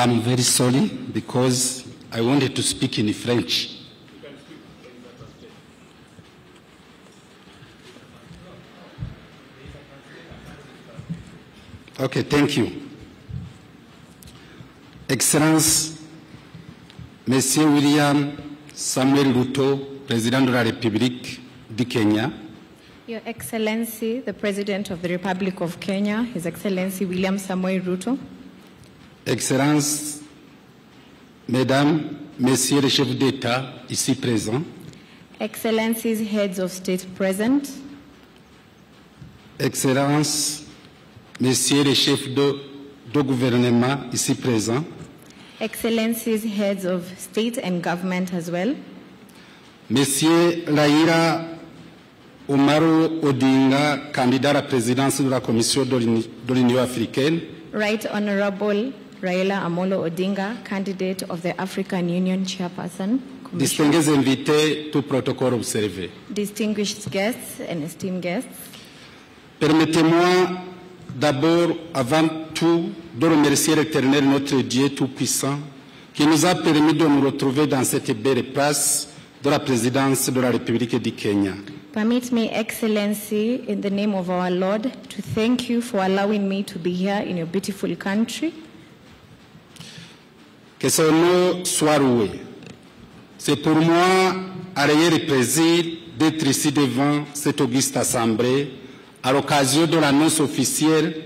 I'm very sorry because I wanted to speak in French. Okay, thank you. Excellence, Monsieur William Samuel Ruto, Président de la République du Kenya. Your Excellency, the President of the Republic of Kenya, His Excellency William Samoei Ruto. Excellences, Mesdames, Messieurs les chefs d'État ici présents. Excellencies, Heads of State present. Excellences, Messieurs les chefs de gouvernement ici présents. Excellencies, Heads of State and Government as well. Monsieur Raila Omaro Odinga, candidat à la présidence de la Commission de l'Union africaine. Right Honorable Raila Amolo Odinga, candidate of the African Union Chairperson. Distingués invités, tout protocole observé. Distinguished guests and esteemed guests. Permettez-moi d'abord, avant tout, de remercier l'Éternel, notre Dieu Tout-Puissant, qui nous a permis de nous retrouver dans cette belle place de la présidence de la République du Kenya. Permit me, Excellency, in the name of our Lord, to thank you for allowing me to be here in your beautiful country. Que son nom soit loué. C'est pour moi un réel plaisir d'être ici devant cette auguste assemblée à l'occasion de l'annonce officielle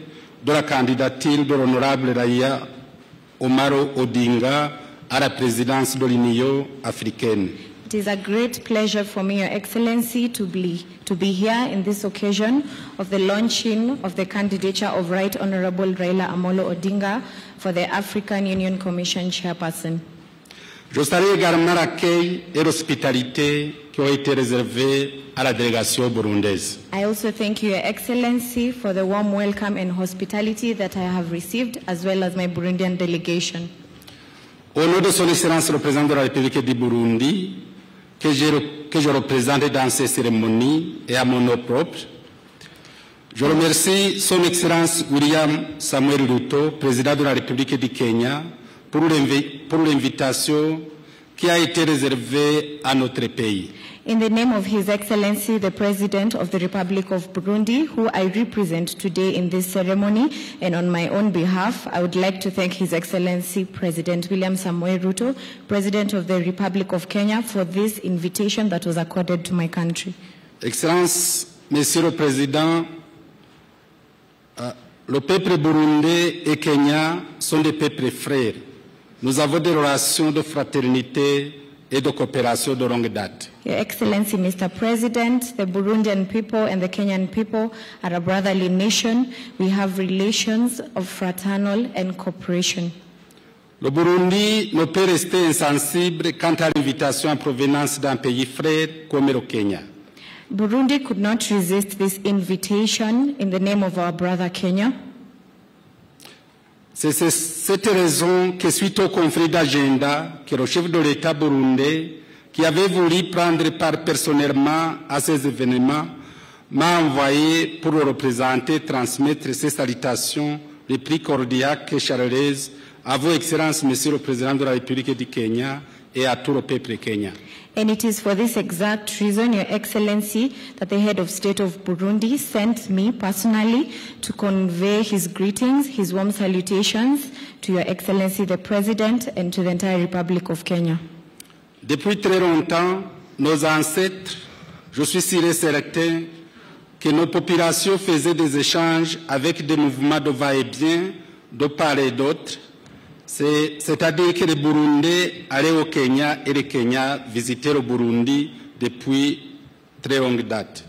de la candidature de l'honorable Raila Omaro Odinga à la présidence de l'Union africaine. It is a great pleasure for me, Your Excellency, to be here in this occasion of the launching of the candidature of Right Honorable Raila Amolo Odinga for the African Union Commission Chairperson. Je salue également l'accueil et l'hospitalité qui ont été réservés à la délégation burundaise. I also thank you, Your Excellency, for the warm welcome and hospitality that I have received, as well as my Burundian delegation. Au nom de son Excellence le Président de la République du Burundi, que je représente dans ces cérémonies et à mon nom propre, je remercie son Excellence William Samuel Ruto, Président de la République du Kenya, pour l'invitation qui a été réservée à notre pays. In the name of His Excellency, the President of the Republic of Burundi, who I represent today in this ceremony, and on my own behalf, I would like to thank His Excellency President William Samoei Ruto, President of the Republic of Kenya, for this invitation that was accorded to my country. Excellence, Monsieur le Président, le peuple burundais et Kenya sont des peuples frères. Nous avons des relations de fraternité et de coopération de longue date. Your Excellency, Mr. President, the Burundian people and the Kenyan people are a brotherly nation. We have relations of fraternal and cooperation. Le Burundi ne peut rester insensible quant à l'invitation en provenance d'un pays frère comme le Kenya. Burundi could not resist this invitation in the name of our brother Kenya. C'est cette raison que suite au conflit d'agenda que le chef de l'État burundais, qui avait voulu prendre part personnellement à ces événements, m'a envoyé pour le représenter, transmettre ses salutations les plus cordiales et chaleureuses à vos excellences, Monsieur le Président de la République du Kenya, et à tout le peuple kenyan. And it is for this exact reason, Your Excellency, that the head of state of Burundi sent me personally to convey his greetings, his warm salutations to Your Excellency the President and to the entire Republic of Kenya. Depuis très longtemps, nos ancêtres, je suis sûr et certain que nos populations faisaient des échanges avec des mouvements de va-et-vient de part et d'autre. C'est-à-dire que les Burundais allaient au Kenya et les Kenyans visitaient le Burundi depuis très longue date.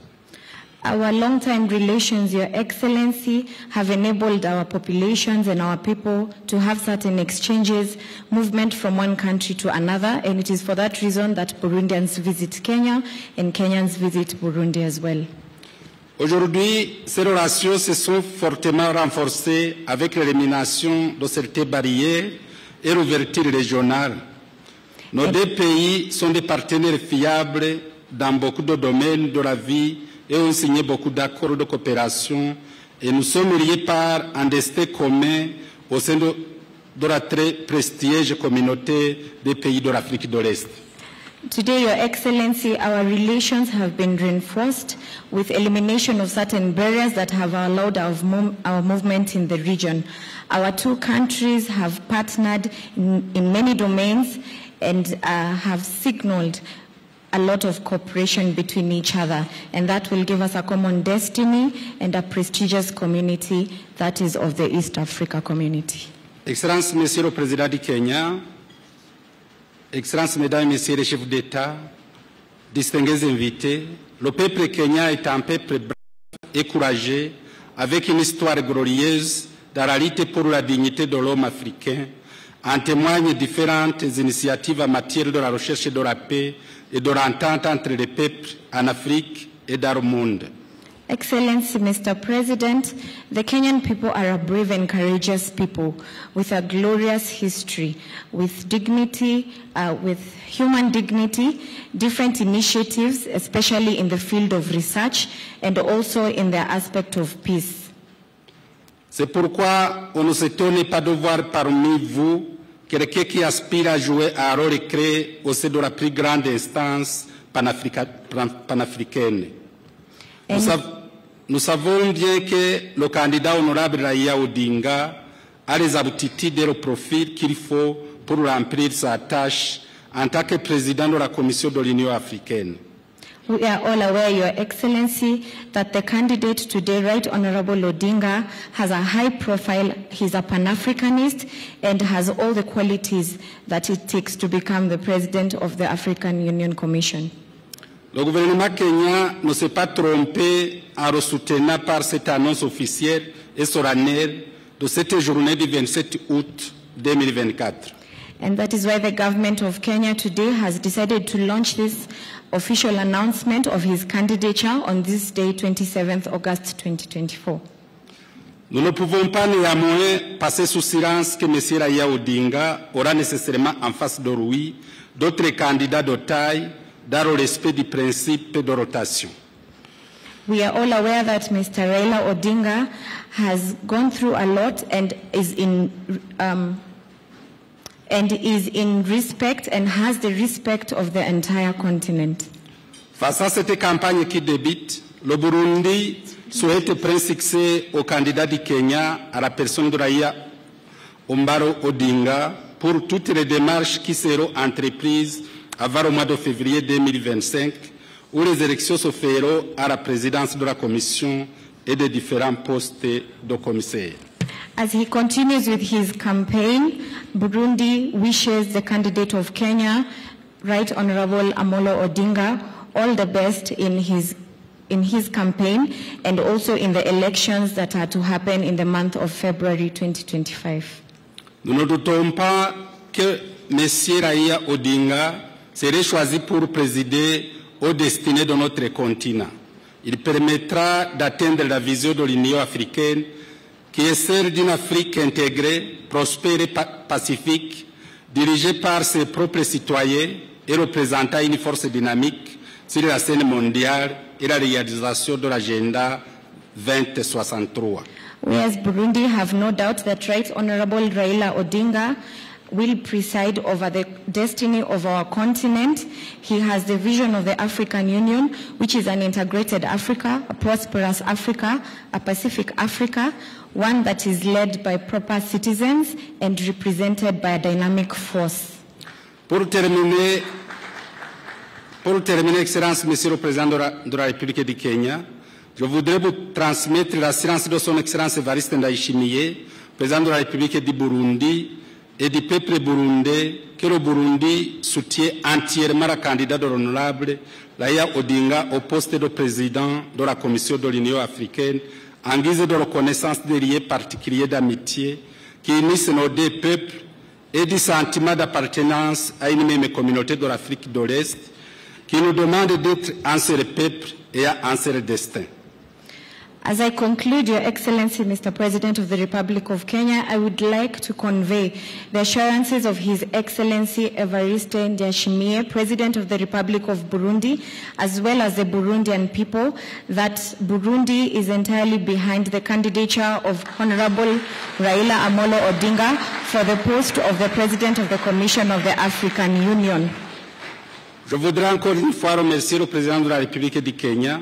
Our long-time relations, Your Excellency, have enabled our populations and our people to have certain exchanges, movement from one country to another, and it is for that reason that Burundians visit Kenya and Kenyans visit Burundi as well. Aujourd'hui, ces relations se sont fortement renforcées avec l'élimination de certaines barrières et l'ouverture régionale. Nos deux pays sont des partenaires fiables dans beaucoup de domaines de la vie et ont signé beaucoup d'accords de coopération et nous sommes liés par un destin commun au sein de la très prestigieuse communauté des pays de l'Afrique de l'Est. Today, Your Excellency, our relations have been reinforced with elimination of certain barriers that have allowed our movement in the region. Our two countries have partnered in many domains and have signaled a lot of cooperation between each other, and that will give us a common destiny and a prestigious community that is of the East Africa community. Excellences, Monsieur le Président du Kenya, Excellences, Mesdames et Messieurs les chefs d'État, distingués invités, le peuple kenyan est un peuple brave et courageux, avec une histoire glorieuse dans la lutte pour la dignité de l'homme africain. En témoignent différentes initiatives en matière de la recherche de la paix et de l'entente entre les peuples en Afrique et dans le monde. Excellency, Mr. President, the Kenyan people are a brave and courageous people with a glorious history, with dignity, with human dignity, different initiatives, especially in the field of research and also in the aspect of peace. C'est pourquoi on ne s'étonne pas de voir parmi vous quelqu'un qui aspire à jouer un rôle clé au sein de la plus grande instance panafricaine. Nous savons bien que le candidat honorable Raila Odinga a les aptitudes et le profil qu'il faut pour remplir sa tâche en tant que président de la Commission de l'Union africaine. We are all aware, Your Excellency, that the candidate today, Right Honorable Odinga, has a high profile. He's a Pan-Africanist and has all the qualities that it takes to become the president of the African Union Commission. Le gouvernement kenyan ne s'est pas trompé en le soutenant par cette annonce officielle et solennelle de cette journée du 27 août 2024. And that is why the government of Kenya today has decided to launch this official announcement of his candidature on this day, 27th August 2024. Nous ne pouvons pas néanmoins passer sous silence que M. Raila Odinga aura nécessairement en face de lui d'autres candidats de taille dans le respect du principe de rotation. We are all aware that Mr. Raila Odinga has gone through a lot and is in respect and has the respect of the entire continent. Face à cette campagne qui débute, le Burundi souhaite prendre succès au candidat du Kenya à la personne de Raila Ombaro Odinga pour toutes les démarches qui seront entreprises avant le mois de février 2025, où les élections se feront à la présidence de la Commission et des différents postes de commissaires. As he continues with his campaign, Burundi wishes the candidate of Kenya, Right Honorable Amolo Odinga, all the best in his campaign and also in the elections that are to happen in the month of February 2025. Nous ne doutons pas que M. Raila Odinga serait choisi pour présider aux destinées de notre continent. Il permettra d'atteindre la vision de l'Union africaine qui est celle d'une Afrique intégrée, prospère et pacifique, dirigée par ses propres citoyens et représentant une force dynamique sur la scène mondiale et la réalisation de l'agenda 2063. We as Burundi have no doubt that Right Honorable Raila Odinga will preside over the destiny of our continent. He has the vision of the African Union, which is an integrated Africa, a prosperous Africa, a Pacific Africa, one that is led by proper citizens and represented by a dynamic force. Pour terminer, Excellence, Monsieur le Président de la République du Kenya, je voudrais vous transmettre la silence de son Excellence Evariste Ndayishimiye, Président de la République du Burundi, et du peuple burundais, que le Burundi soutient entièrement la candidate de l'honorable Raila Odinga au poste de président de la Commission de l'Union africaine en guise de reconnaissance des liens particuliers d'amitié qui unissent nos deux peuples et du sentiment d'appartenance à une même communauté de l'Afrique de l'Est qui nous demande d'être un seul peuple et un seul destin. As I conclude, Your Excellency, Mr. President of the Republic of Kenya, I would like to convey the assurances of His Excellency Evariste Ndayishimiye, President of the Republic of Burundi, as well as the Burundian people, that Burundi is entirely behind the candidature of Honorable Raila Amolo Odinga for the post of the President of the Commission of the African Union. Je voudrais encore une fois remercier le président de la République du Kenya,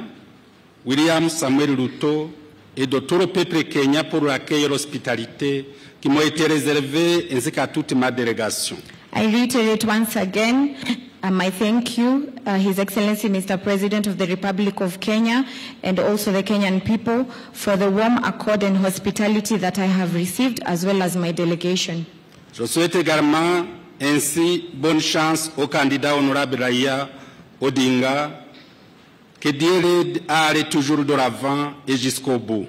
William Samuel Ruto, et de tout le peuple Kenya pour l'accueil et l'hospitalité qui m'ont été réservés ainsi qu'à toute ma délégation. I reiterate once again my thank you, His Excellency Mr. President of the Republic of Kenya and also the Kenyan people for the warm accord and hospitality that I have received as well as my delegation. Je souhaite également ainsi bonne chance au candidat honorable Raila Odinga. Que Dieu l'aide à aller toujours de l'avant et jusqu'au bout.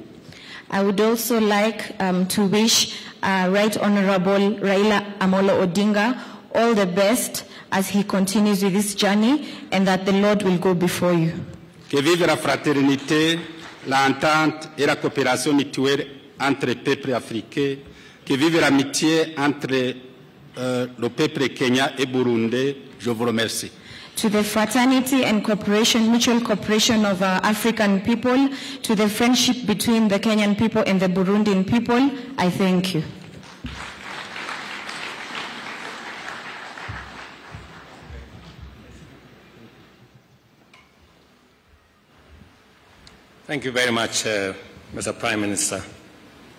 I would also like to wish Right Honorable Raila Amolo Odinga all the best as he continues with this journey and that the Lord will go before you. Que vive la fraternité, l'entente et la coopération mutuelle entre les peuples africains. Que vive l'amitié entre le peuple kenyan et burundais. Je vous remercie. To the fraternity and cooperation, mutual cooperation of African people, to the friendship between the Kenyan people and the Burundian people, I thank you. Thank you very much, Mr. Prime Minister.